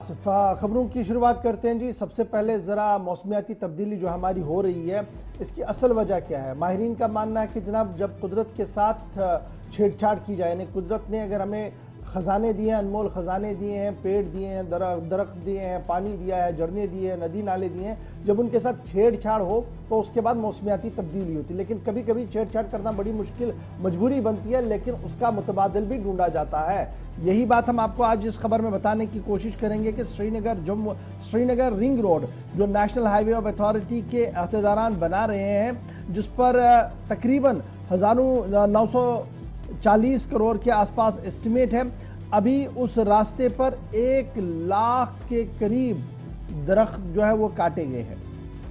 आसिफ, खबरों की शुरुआत करते हैं जी। सबसे पहले ज़रा मौसमियाती तब्दीली जो हमारी हो रही है, इसकी असल वजह क्या है? माहिरीन का मानना है कि जनाब जब कुदरत के साथ छेड़छाड़ की जाए, यानी कुदरत ने अगर हमें ख़जाने दिए हैं, अनमोल ख़जाने दिए हैं, पेड़ दिए हैं, दरख्त दिए हैं, पानी दिया है, झरने दिए हैं, नदी नाले दिए हैं, जब उनके साथ छेड़छाड़ हो तो उसके बाद मौसमियाती तब्दीली होती है। लेकिन कभी कभी छेड़छाड़ करना बड़ी मुश्किल मजबूरी बनती है, लेकिन उसका मुतबादिल भी ढूंढा जाता है। यही बात हम आपको आज इस खबर में बताने की कोशिश करेंगे कि श्रीनगर रिंग रोड जो नेशनल हाईवे ऑफ अथॉरिटी के अहदेदारान बना रहे हैं, जिस पर तकरीबन 940 करोड़ के आसपास एस्टिमेट है, अभी उस रास्ते पर 1 लाख के करीब दरख्त जो है वो काटे गए हैं।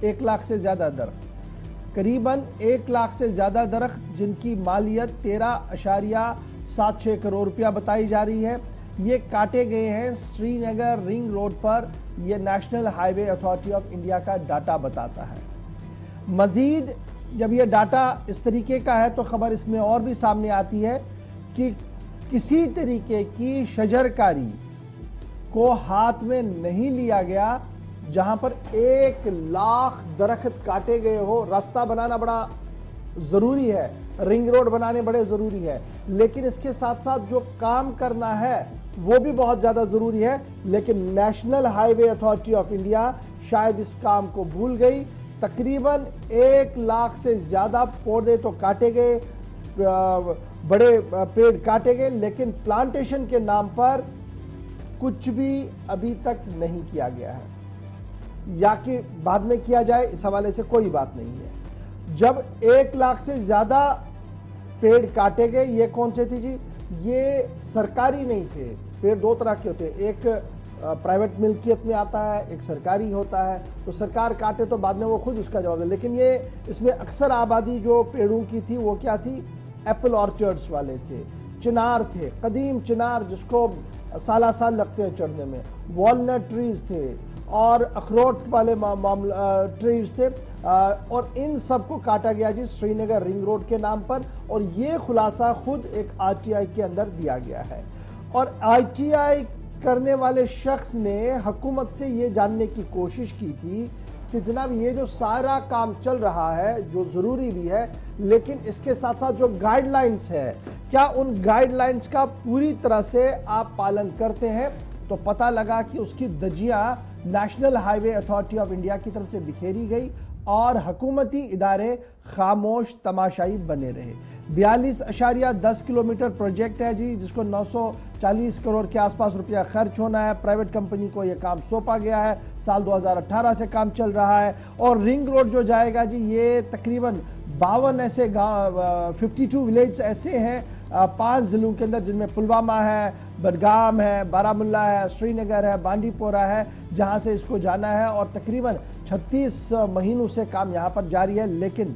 1 लाख से ज्यादा दरख्त, करीबन 1 लाख से ज्यादा दरख्त, जिनकी मालियत 13.76 करोड़ रुपया बताई जा रही है, ये काटे गए हैं श्रीनगर रिंग रोड पर। ये national highway authority of India का डाटा बताता है। मजीद जब ये डाटा इस तरीके का है तो खबर इसमें और भी सामने आती है कि किसी तरीके की शजरकारी को हाथ में नहीं लिया गया, जहां पर 1 लाख दरख्त काटे गए हो। रास्ता बनाना बड़ा जरूरी है, रिंग रोड बनाने बड़े जरूरी है, लेकिन इसके साथ साथ जो काम करना है वो भी बहुत ज्यादा जरूरी है। लेकिन national highway authority of India शायद इस काम को भूल गई। तकरीबन 1 लाख से ज्यादा पौधे तो काटे गए, बड़े पेड़ काटे गए, लेकिन प्लांटेशन के नाम पर कुछ भी अभी तक नहीं किया गया है, या कि बाद में किया जाए, इस हवाले से कोई बात नहीं है। जब 1 लाख से ज्यादा पेड़ काटे गए, ये कौन से थे जी? ये सरकारी नहीं थे। पेड़ दो तरह के होते हैं, एक प्राइवेट मिल्कियत में आता है, एक सरकारी होता है। तो सरकार काटे तो बाद में वो खुद उसका जवाब है, लेकिन ये इसमें अक्सर आबादी जो पेड़ों की थी वो क्या थी? एप्पल ऑर्चर्ड्स वाले थे, चिनार थे, कदीम चिनार जिसको साल साल लगते हैं चढ़ने में, वॉलनट ट्रीज थे और अखरोट वाले ट्रीज थे, और इन सब को काटा गया जी श्रीनगर रिंग रोड के नाम पर। और ये खुलासा खुद एक आरटीआई के अंदर दिया गया है। और आरटीआई करने वाले शख्स ने हुकूमत से ये जानने की कोशिश की थी कि जनाब ये जो सारा काम चल रहा है, जो जरूरी भी है, लेकिन इसके साथ साथ जो गाइडलाइंस है, क्या उन गाइडलाइंस का पूरी तरह से आप पालन करते हैं? तो पता लगा कि उसकी दजिया national highway authority of India की तरफ से बिखेरी गई और हुकूमती इदारे खामोश तमाशाई बने रहे। 42.10 किलोमीटर प्रोजेक्ट है जी, जिसको 940 करोड़ के आसपास रुपया खर्च होना है। प्राइवेट कंपनी को यह काम सौंपा गया है, साल 2018 से काम चल रहा है। और रिंग रोड जो जाएगा जी, ये तकरीबन 52 ऐसे गाँव, 52 विलेज ऐसे हैं 5 जिलों के अंदर, जिनमें पुलवामा है, बडगाम है, बारामुल्ला है, श्रीनगर है, बांडीपोरा है, जहां से इसको जाना है। और तकरीबन 36 महीनों से काम यहां पर जारी है। लेकिन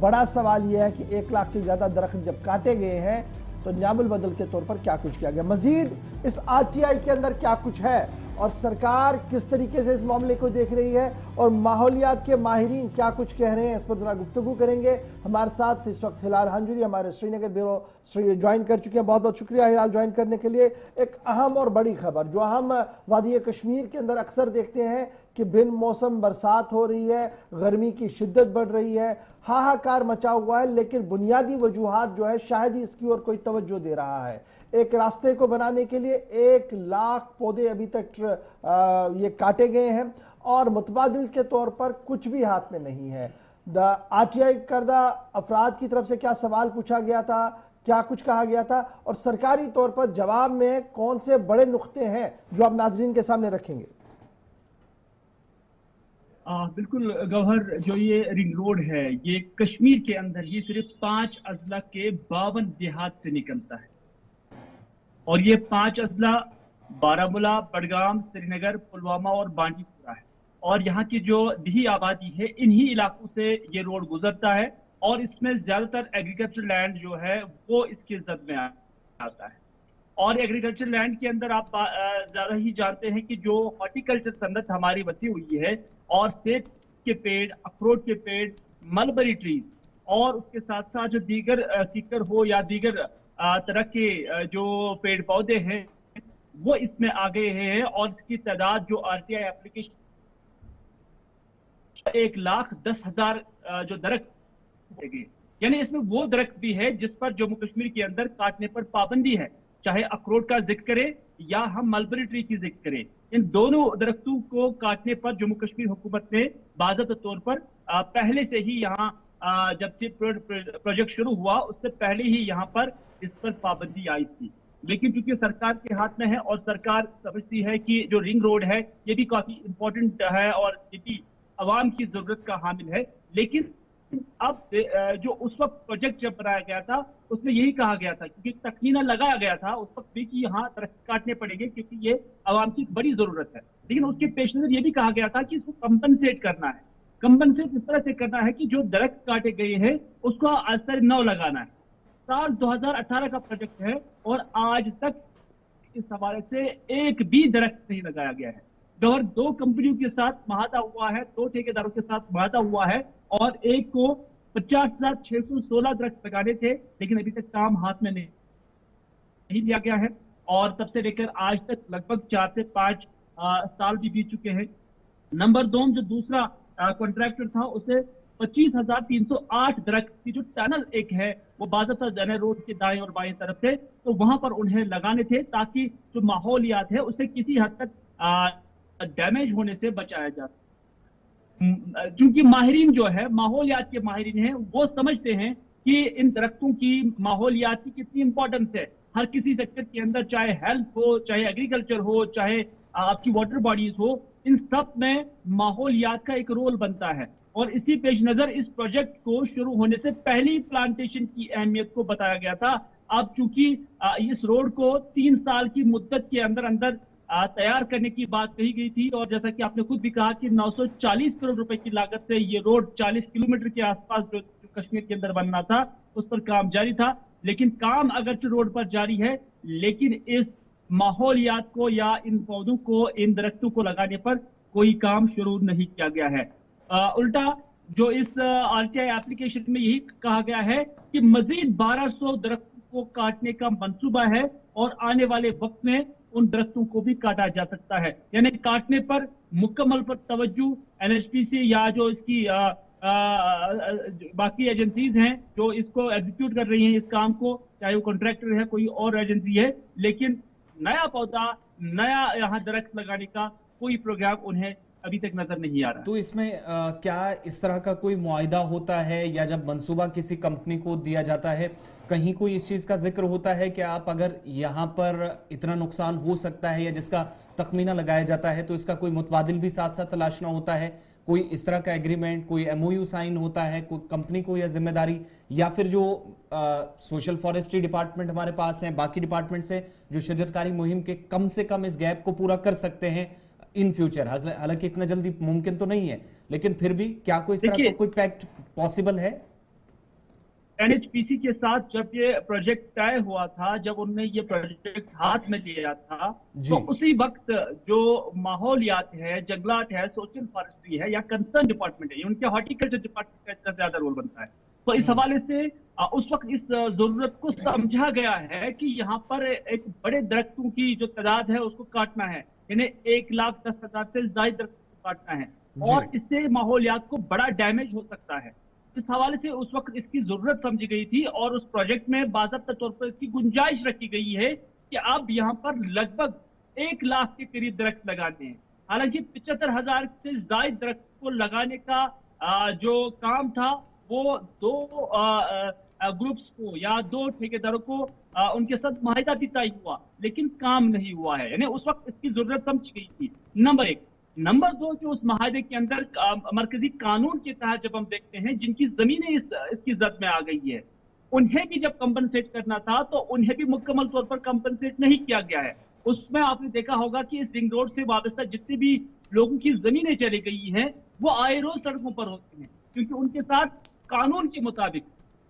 बड़ा सवाल यह है कि 1 लाख से ज्यादा दरख्त जब काटे गए हैं तो न्यामुल बदल के तौर पर क्या कुछ किया गया? मजीद इस आरटीआई के अंदर क्या कुछ है और सरकार किस तरीके से इस मामले को देख रही है और माहौलियात के माहिरीन क्या कुछ कह रहे हैं, इस पर जरा गुफ्तगू करेंगे। हमारे साथ इस वक्त हिलाल हांजुरी हमारे श्रीनगर ब्यूरो ज्वाइन कर चुके हैं। बहुत बहुत शुक्रिया हिलाल ज्वाइन करने के लिए। एक अहम और बड़ी खबर जो हम वादी कश्मीर के अंदर अक्सर देखते हैं कि बिन मौसम बरसात हो रही है, गर्मी की शिद्दत बढ़ रही है, हाहाकार मचा हुआ है, लेकिन बुनियादी वजूहात जो है शायद ही इसकी ओर कोई तवज्जो दे रहा है। एक रास्ते को बनाने के लिए 1 लाख पौधे अभी तक ये काटे गए हैं और मुतबादिल के तौर पर कुछ भी हाथ में नहीं है। आरटीआई करदा अफराद की तरफ से क्या सवाल पूछा गया था, क्या कुछ कहा गया था, और सरकारी तौर पर जवाब में कौन से बड़े नुक्ते हैं जो आप नाजरीन के सामने रखेंगे? बिल्कुल गौहर, जो ये रिंग रोड है ये कश्मीर के अंदर ये सिर्फ 5 अजला के 52 देहात से निकलता है। और ये 5 अजला बारामूला, बडगाम, श्रीनगर, पुलवामा और बांडीपुरा है। और यहाँ की जो दिही आबादी है, इन्हीं इलाकों से ये रोड गुजरता है और इसमें ज्यादातर एग्रीकल्चर लैंड जो है वो इसके जद में आता है। और एग्रीकल्चर लैंड के अंदर आप ज्यादा ही जानते हैं कि जो हॉर्टिकल्चर सनत हमारी बची हुई है, और सेब के पेड़, अखरोट के पेड़, मलबरी ट्रीज, और उसके साथ साथ जो दीगर किकर हो या दीगर तरह के जो पेड़ पौधे हैं, وہ اس میں आ गए हैं और इसकी तादाद जो आरटीआई एप्लीकेशन 1,10,000 जो दरख्त गए, यानी इसमें वो दरख्त भी है जिस पर जम्मू कश्मीर के अंदर काटने पर पाबंदी है, चाहे अखरोट का जिक्र करें या हम मलबरी ट्री की जिक्र करें। इन दोनों दरख्तों को काटने पर जम्मू कश्मीर हुकूमत ने बाज़ाब्ता तौर पर पहले से ही यहाँ जब से प्रोजेक्ट शुरू हुआ उससे पहले ही यहाँ पर इस पर पाबंदी आई थी, लेकिन चूंकि सरकार के हाथ में है और सरकार समझती है कि जो रिंग रोड है ये भी काफी इंपॉर्टेंट है और ये भी अवाम की जरूरत का हामिल है, लेकिन अब जो उस वक्त प्रोजेक्ट जब बनाया गया था उसमें यही कहा गया था, क्योंकि तखमीना लगाया गया था उस वक्त भी कि यहाँ दरख्त काटने पड़ेंगे क्योंकि ये अवाम की बड़ी जरूरत है, लेकिन उसके पेश नजर ये भी कहा गया था कि इसको कंपनसेट करना है। कंपनसेट इस तरह से करना है कि जो दरख्त काटे गए हैं उसको असर नौ लगाना है। साल 2018 का प्रोजेक्ट है और आज तक इस हवाले से एक भी दरख्त नहीं लगाया गया है। गवर्नर 2 कंपनियों के साथ महाता हुआ है, 2 ठेकेदारों के साथ महाता हुआ है और एक को 50,616 दरख्त लगाने थे, लेकिन अभी तक काम हाथ में नहीं लिया गया है और तब से लेकर आज तक लगभग 4 से 5 साल भी बीत चुके हैं। नंबर 2 जो दूसरा कॉन्ट्रैक्टर था उसे 25,308 दरख्त की जो टनल एक है वो बाज़ाब्ता जाने रोड के दाएं और बाएं तरफ से, तो वहां पर उन्हें लगाने थे ताकि जो माहौलियात है उसे किसी हद तक डैमेज होने से बचाया जा सके। क्योंकि माहिरीन जो है माहौलियात के माहिरीन हैं वो समझते हैं कि इन दरख्तों की माहौलियात की कितनी इंपॉर्टेंस है हर किसी सेक्टर के अंदर, चाहे हेल्थ हो, चाहे एग्रीकल्चर हो, चाहे आपकी वाटर बॉडीज हो, इन सब में माहौलियात का एक रोल बनता है। और इसी पेश नजर इस प्रोजेक्ट को शुरू होने से पहली प्लांटेशन की अहमियत को बताया गया था। अब चूंकि इस रोड को 3 साल की मुद्दत के अंदर अंदर तैयार करने की बात कही गई थी और जैसा कि आपने खुद भी कहा कि 940 करोड़ रुपए की लागत से ये रोड 40 किलोमीटर के आसपास जो कश्मीर के अंदर बनना था उस पर काम जारी था, लेकिन काम अगरचे रोड पर जारी है लेकिन इस माहौलियात को या इन पौधों को, इन दरख्तों को लगाने पर कोई काम शुरू नहीं किया गया है। उल्टा जो इस आरटीआई एप्लीकेशन में यही कहा गया है कि मजीद 1200 दरख्तों को काटने का मंसूबा है और आने वाले वक्त में उन दरख्तों को भी काटा जा सकता है, यानी काटने पर मुकम्मल पर तवज्जो एनएचपीसी या जो इसकी बाकी एजेंसीज हैं जो इसको एग्जीक्यूट कर रही हैं इस काम को, चाहे वो कॉन्ट्रैक्टर है कोई और एजेंसी है, लेकिन नया पौधा, नया यहाँ दरख्त लगाने का कोई प्रोग्राम उन्हें अभी तक नजर नहीं आ रहा। तो इसमें क्या इस तरह का कोई मुआहिदा होता है या जब मंसूबा किसी कंपनी को दिया जाता है कहीं कोई इस चीज का जिक्र होता है कि आप अगर यहाँ पर इतना नुकसान हो सकता है या जिसका तखमीना लगाया जाता है तो इसका कोई मुतबादिल भी साथ साथ तलाशना होता है, कोई इस तरह का एग्रीमेंट, कोई एमओयू साइन होता है, कोई कंपनी को या जिम्मेदारी या फिर जो सोशल फॉरेस्ट्री डिपार्टमेंट हमारे पास है, बाकी डिपार्टमेंट से जो शजरकारी मुहिम के कम से कम इस गैप को पूरा कर सकते हैं इन फ्यूचर, हालांकि इतना जल्दी मुमकिन तो नहीं है लेकिन फिर भी क्या कोई इस तरह का कोई पैक्ट पॉसिबल है? एनएचपीसी के साथ जब ये प्रोजेक्ट तय हुआ था, जब उन्होंने ये प्रोजेक्ट हाथ में लिया था तो उसी वक्त जो माहौलियात है, जंगलात है, सोशल फॉरेस्ट्री है या कंसर्न डिपार्टमेंट है, उनके हॉर्टिकल्चर डिपार्टमेंट का इसका ज्यादा रोल बनता है। तो इस हवाले से उस वक्त इस जरूरत को समझा गया है कि यहाँ पर एक बड़े दरख्तों की जो तादाद है उसको काटना है, यानी 1,10,000 से ज्यादा दरख्त को काटना है और इससे माहौलियात को बड़ा डैमेज हो सकता है। इस हवाले से उस वक्त इसकी जरूरत समझी गई थी और उस प्रोजेक्ट में बाज़ाब्ता तौर पर इसकी गुंजाइश रखी गई है कि अब यहाँ पर लगभग 1 लाख के करीब दरख्त लगाने हैं। हालांकि 75,000 से ज्यादा दरख्त को लगाने का जो काम था वो 2 ग्रुप्स को या 2 ठेकेदारों को उनके साथ माहिदा भी तय हुआ लेकिन काम नहीं हुआ है, यानी उस वक्त इसकी जरूरत समझी गई थी। नंबर 1। नंबर 2 जो उस माहिदे के अंदर मरकजी कानून के तहत जब हम देखते हैं जिनकी जमीनें इसकी जद में आ गई है उन्हें भी जब कंपनसेट करना था तो उन्हें भी मुकम्मल तौर पर कंपनसेट नहीं किया गया है। उसमें आपने देखा होगा कि इस रिंग रोड से वाबस्ता जितनी भी लोगों की जमीनें चली गई हैं वो आए रोज सड़कों पर होती हैं, क्योंकि उनके साथ कानून के मुताबिक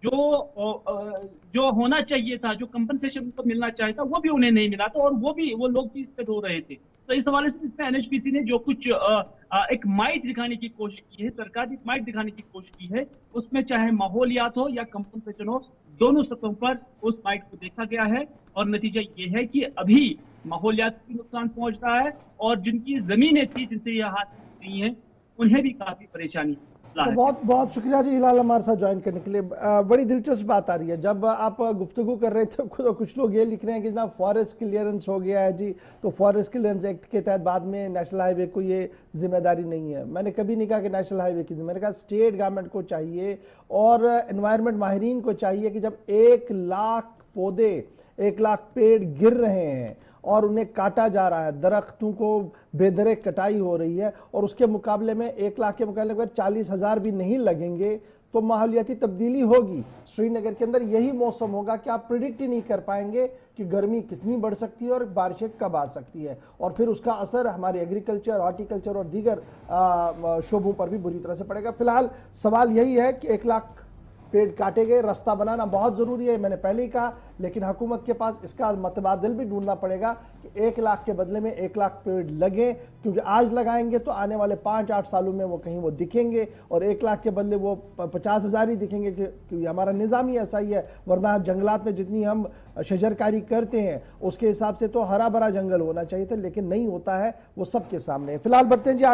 जो होना चाहिए था, जो कंपनसेशन को मिलना चाहिए था वो भी उन्हें नहीं मिला था और वो लोग भी इस पे रो रहे थे। तो इस हवाले से इसमें एनएचपीसी ने जो कुछ एक माइट दिखाने की कोशिश की है, सरकार ने माइट दिखाने की कोशिश की है, उसमें चाहे माहौलियात हो या कंपनसेशन हो, दोनों सतहों पर उस माइट को देखा गया है और नतीजा ये है कि अभी माहौलियाती नुकसान पहुंच रहा है और जिनकी जमीनें थी जिनसे ये हादसे हुई हैं उन्हें भी काफी परेशानी तो बहुत बहुत शुक्रिया जी हिलाल हमारे साथ ज्वाइन करने के लिए। बड़ी दिलचस्प बात आ रही है, जब आप गुफ्तगू कर रहे थे तो कुछ लोग ये लिख रहे हैं कि जनाब फॉरेस्ट क्लियरेंस हो गया है जी, तो फॉरेस्ट क्लियरेंस एक्ट के तहत बाद में नेशनल हाईवे को ये जिम्मेदारी नहीं है। मैंने कभी नहीं कहा कि नेशनल हाईवे की, मैंने कहा स्टेट गवर्नमेंट को चाहिए और एनवायरनमेंट माहिरीन को चाहिए कि जब 1 लाख पौधे 1 लाख पेड़ गिर रहे हैं और उन्हें काटा जा रहा है, दरख्तों को बेदरे कटाई हो रही है और उसके मुकाबले में 1 लाख के मुकाबले अगर 40,000 भी नहीं लगेंगे तो माहौलियाती तब्दीली होगी। श्रीनगर के अंदर यही मौसम होगा कि आप प्रिडिक्ट ही नहीं कर पाएंगे कि गर्मी कितनी बढ़ सकती है और बारिशें कब आ सकती है, और फिर उसका असर हमारे एग्रीकल्चर, हॉर्टिकल्चर और दीगर शोबों पर भी बुरी तरह से पड़ेगा। फिलहाल सवाल यही है कि 1 लाख पेड़ काटे गए, रास्ता बनाना बहुत जरूरी है, मैंने पहले ही कहा, लेकिन हुकूमत के पास इसका मतबादिल भी ढूंढना पड़ेगा कि 1 लाख के बदले में 1 लाख पेड़ लगे, क्योंकि आज लगाएंगे तो आने वाले 5-8 सालों में वो कहीं वो दिखेंगे और 1 लाख के बदले वो 50,000 ही दिखेंगे, क्योंकि हमारा निज़ाम ही ऐसा ही है। वरना जंगलात में जितनी हम शजरकारी करते हैं उसके हिसाब से तो हरा भरा जंगल होना चाहिए था, लेकिन नहीं होता है, वो सबके सामने है। फिलहाल बढ़ते हैं जी आगे।